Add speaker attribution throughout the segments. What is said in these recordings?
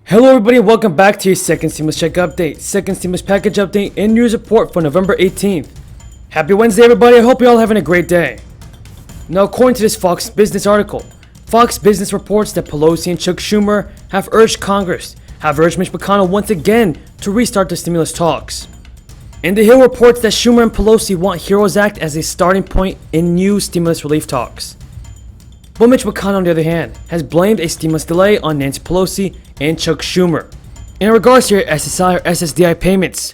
Speaker 1: Hello everybody, welcome back to your second stimulus check update, second stimulus package update, and news report for November 18th. Happy Wednesday everybody, I hope you're all having a great day. Now according to this Fox Business article, Fox Business reports that Pelosi and Chuck Schumer have urged Mitch McConnell once again to restart the stimulus talks. And The Hill reports that Schumer and Pelosi want HEROES Act as a starting point in new stimulus relief talks. But Mitch McConnell, on the other hand, has blamed a stimulus delay on Nancy Pelosi and Chuck Schumer. In regards to your SSI or SSDI payments,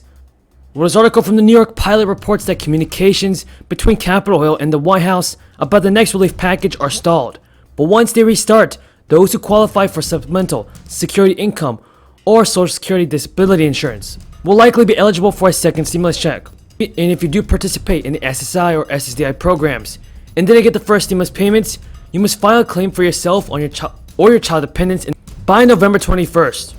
Speaker 1: this article from the New York Pilot reports that communications between Capitol Hill and the White House about the next relief package are stalled. But once they restart, those who qualify for supplemental security income or Social Security disability insurance will likely be eligible for a second stimulus check. And if you do participate in the SSI or SSDI programs and didn't get the first stimulus payments, you must file a claim for yourself on your child dependents by November 21st.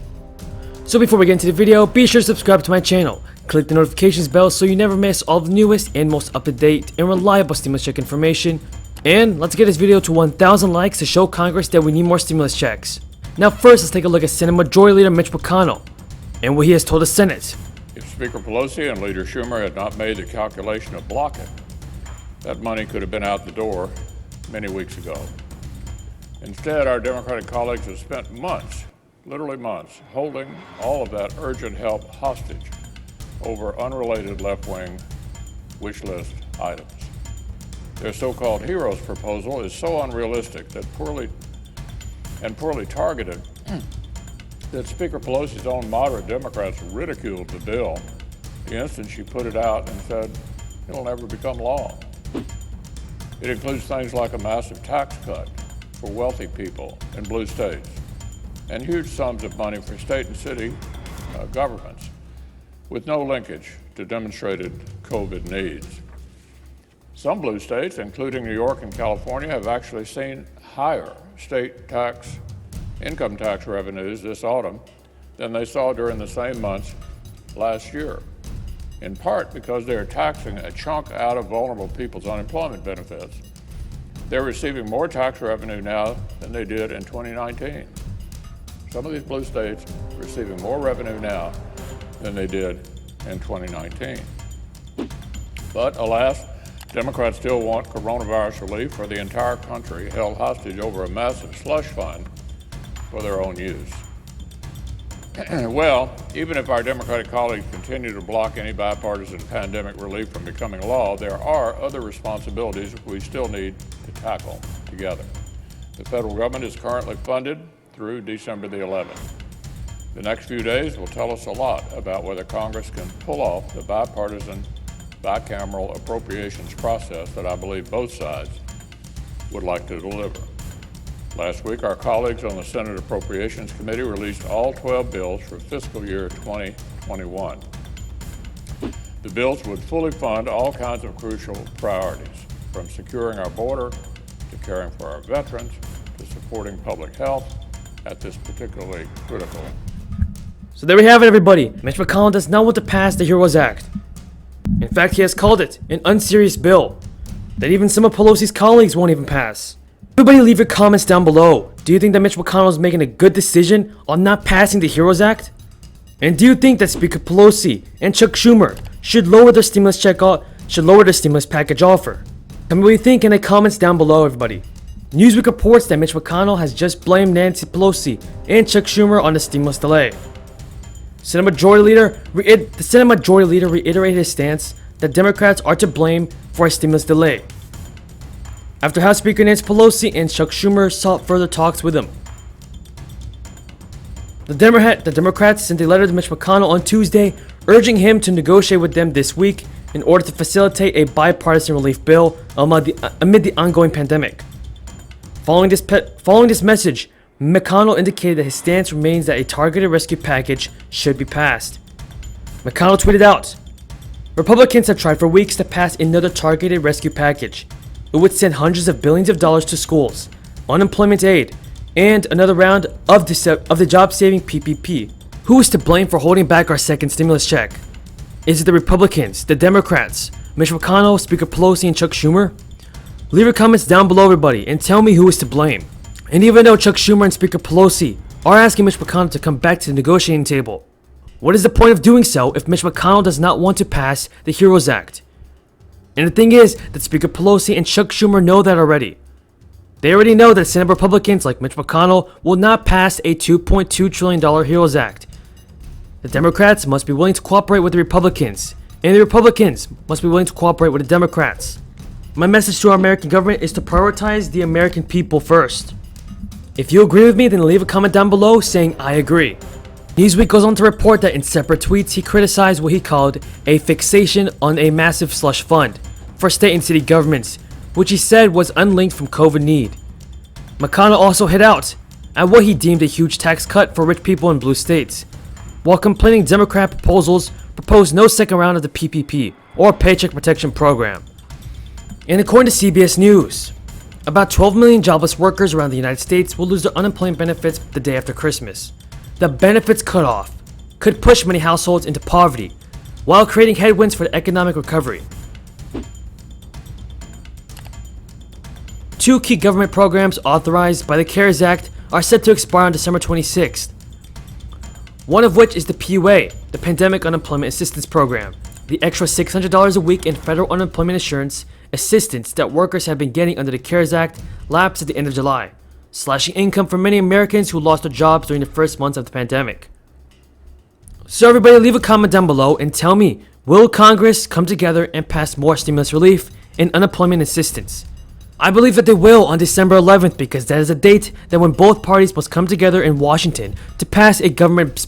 Speaker 1: So before we get into the video, be sure to subscribe to my channel. Click the notifications bell so you never miss all the newest and most up-to-date and reliable stimulus check information. And let's get this video to 1,000 likes to show Congress that we need more stimulus checks. Now first, let's take a look at Senate Majority Leader Mitch McConnell and what he has told the Senate.
Speaker 2: If Speaker Pelosi and Leader Schumer had not made the calculation of blocking, that money could have been out the door many weeks ago. Instead, our Democratic colleagues have spent months, literally months, holding all of that urgent help hostage over unrelated left-wing wish list items. Their so-called HEROES proposal is so unrealistic that poorly targeted that Speaker Pelosi's own moderate Democrats ridiculed the bill the instant she put it out and said it'll never become law. It includes things like a massive tax cut for wealthy people in blue states and huge sums of money for state and city governments with no linkage to demonstrated COVID needs. Some blue states, including New York and California, have actually seen higher state income tax revenues this autumn than they saw during the same months last year, in part because they are taxing a chunk out of vulnerable people's unemployment benefits. They're receiving more tax revenue now than they did in 2019. Some of these blue states are receiving more revenue now than they did in 2019. But alas, Democrats still want coronavirus relief for the entire country held hostage over a massive slush fund for their own use. Well, even if our Democratic colleagues continue to block any bipartisan pandemic relief from becoming law, there are other responsibilities we still need to tackle together. The federal government is currently funded through December the 11th. The next few days will tell us a lot about whether Congress can pull off the bipartisan, bicameral appropriations process that I believe both sides would like to deliver. Last week, our colleagues on the Senate Appropriations Committee released all 12 bills for fiscal year 2021. The bills would fully fund all kinds of crucial priorities, from securing our border to caring for our veterans to supporting public health at this particularly critical.
Speaker 1: So there we have it everybody, Mitch McConnell does not want to pass the HEROES Act. In fact, he has called it an unserious bill that even some of Pelosi's colleagues won't even pass. Everybody leave your comments down below. Do you think that Mitch McConnell is making a good decision on not passing the HEROES Act? And do you think that Speaker Pelosi and Chuck Schumer should lower their stimulus package offer? Tell me what you think in the comments down below, everybody. Newsweek reports that Mitch McConnell has just blamed Nancy Pelosi and Chuck Schumer on the stimulus delay. The Senate Majority Leader reiterated his stance that Democrats are to blame for a stimulus delay, after House Speaker Nancy Pelosi and Chuck Schumer sought further talks with him. The Democrats sent a letter to Mitch McConnell on Tuesday urging him to negotiate with them this week in order to facilitate a bipartisan relief bill amid the ongoing pandemic. Following this message, McConnell indicated that his stance remains that a targeted rescue package should be passed. McConnell tweeted out, "Republicans have tried for weeks to pass another targeted rescue package. It would send hundreds of billions of dollars to schools, unemployment aid, and another round of the job-saving PPP. Who is to blame for holding back our second stimulus check? Is it the Republicans, the Democrats, Mitch McConnell, Speaker Pelosi, and Chuck Schumer? Leave your comments down below, everybody, and tell me who is to blame." And even though Chuck Schumer and Speaker Pelosi are asking Mitch McConnell to come back to the negotiating table. What is the point of doing so if Mitch McConnell does not want to pass the HEROES Act? And the thing is that Speaker Pelosi and Chuck Schumer know that already. They already know that Senate Republicans like Mitch McConnell will not pass a $2.2 trillion HEROES Act. The Democrats must be willing to cooperate with the Republicans, and the Republicans must be willing to cooperate with the Democrats. My message to our American government is to prioritize the American people first. If you agree with me, then leave a comment down below saying I agree. Newsweek goes on to report that in separate tweets he criticized what he called a fixation on a massive slush fund for state and city governments, which he said was unlinked from COVID need. McConnell also hit out at what he deemed a huge tax cut for rich people in blue states, while complaining Democrat proposals proposed no second round of the PPP or Paycheck Protection Program. And according to CBS News, about 12 million jobless workers around the United States will lose their unemployment benefits the day after Christmas. The benefits cutoff could push many households into poverty while creating headwinds for the economic recovery. Two key government programs authorized by the CARES Act are set to expire on December 26th. One of which is the PUA, the Pandemic Unemployment Assistance Program, the extra $600 a week in federal unemployment insurance assistance that workers have been getting under the CARES Act lapsed at the end of July, slashing income for many Americans who lost their jobs during the first months of the pandemic. So everybody leave a comment down below and tell me, will Congress come together and pass more stimulus relief and unemployment assistance? I believe that they will on December 11th because that is a date that when both parties must come together in Washington to pass a government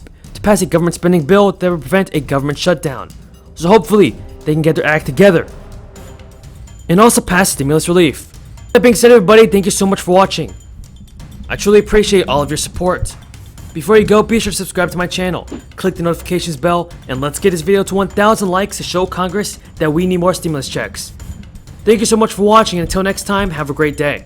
Speaker 1: spending bill that will prevent a government shutdown. So hopefully they can get their act together and also pass stimulus relief. That being said, everybody, thank you so much for watching. I truly appreciate all of your support. Before you go, be sure to subscribe to my channel, click the notifications bell, and let's get this video to 1,000 likes to show Congress that we need more stimulus checks. Thank you so much for watching, and until next time, have a great day.